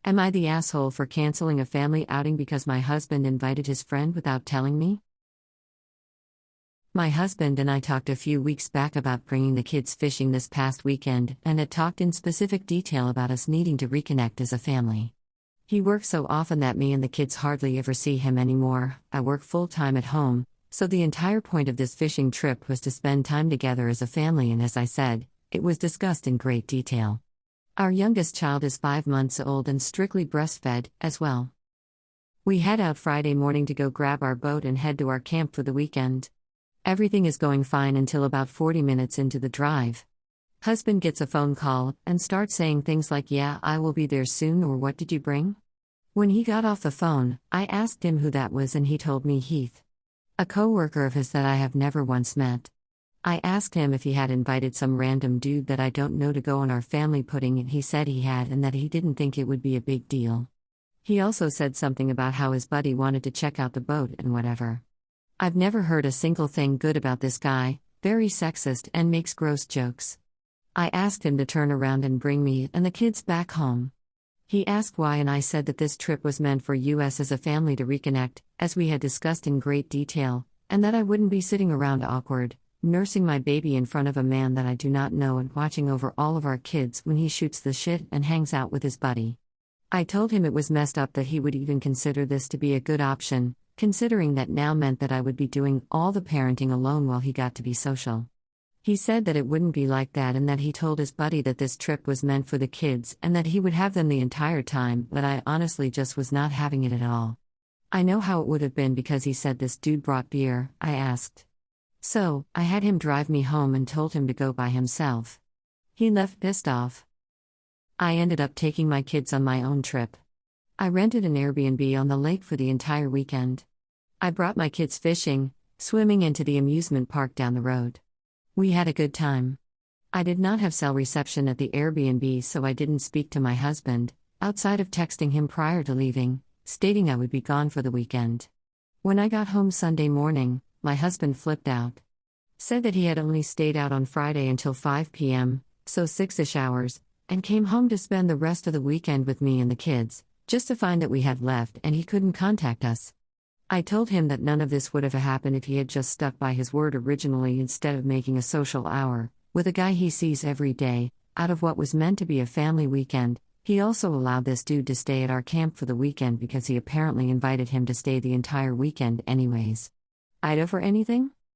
Am I the asshole for canceling a family outing because my husband invited his friend without telling me? My husband and I talked a few weeks back about bringing the kids fishing this past weekend and had talked in specific detail about us needing to reconnect as a family. He works so often that me and the kids hardly ever see him anymore. I work full-time at home, so the entire point of this fishing trip was to spend time together as a family, and as I said, it was discussed in great detail. Our youngest child is 5 months old and strictly breastfed, as well. We head out Friday morning to go grab our boat and head to our camp for the weekend. Everything is going fine until about 40 minutes into the drive. Husband gets a phone call and starts saying things like, "Yeah, I will be there soon," or "What did you bring?" When he got off the phone, I asked him who that was and he told me Heath, a coworker of his that I have never once met. I asked him if he had invited some random dude that I don't know to go on our family pudding, and he said he had and that he didn't think it would be a big deal. He also said something about how his buddy wanted to check out the boat and whatever. I've never heard a single thing good about this guy, very sexist and makes gross jokes. I asked him to turn around and bring me and the kids back home. He asked why, and I said that this trip was meant for us as a family to reconnect, as we had discussed in great detail, and that I wouldn't be sitting around awkward, nursing my baby in front of a man that I do not know and watching over all of our kids when he shoots the shit and hangs out with his buddy. I told him it was messed up that he would even consider this to be a good option, considering that now meant that I would be doing all the parenting alone while he got to be social. He said that it wouldn't be like that and that he told his buddy that this trip was meant for the kids and that he would have them the entire time, but I honestly just was not having it at all. I know how it would have been because he said this dude brought beer, I asked. So, I had him drive me home and told him to go by himself. He left pissed off. I ended up taking my kids on my own trip. I rented an Airbnb on the lake for the entire weekend. I brought my kids fishing, swimming, and to the amusement park down the road. We had a good time. I did not have cell reception at the Airbnb, so I didn't speak to my husband, outside of texting him prior to leaving, stating I would be gone for the weekend. When I got home Sunday morning, my husband flipped out. Said that he had only stayed out on Friday until 5 p.m., so 6-ish hours, and came home to spend the rest of the weekend with me and the kids, just to find that we had left and he couldn't contact us. I told him that none of this would have happened if he had just stuck by his word originally instead of making a social hour with a guy he sees every day, out of what was meant to be a family weekend. He also allowed this dude to stay at our camp for the weekend because he apparently invited him to stay the entire weekend anyways. Ida for anything?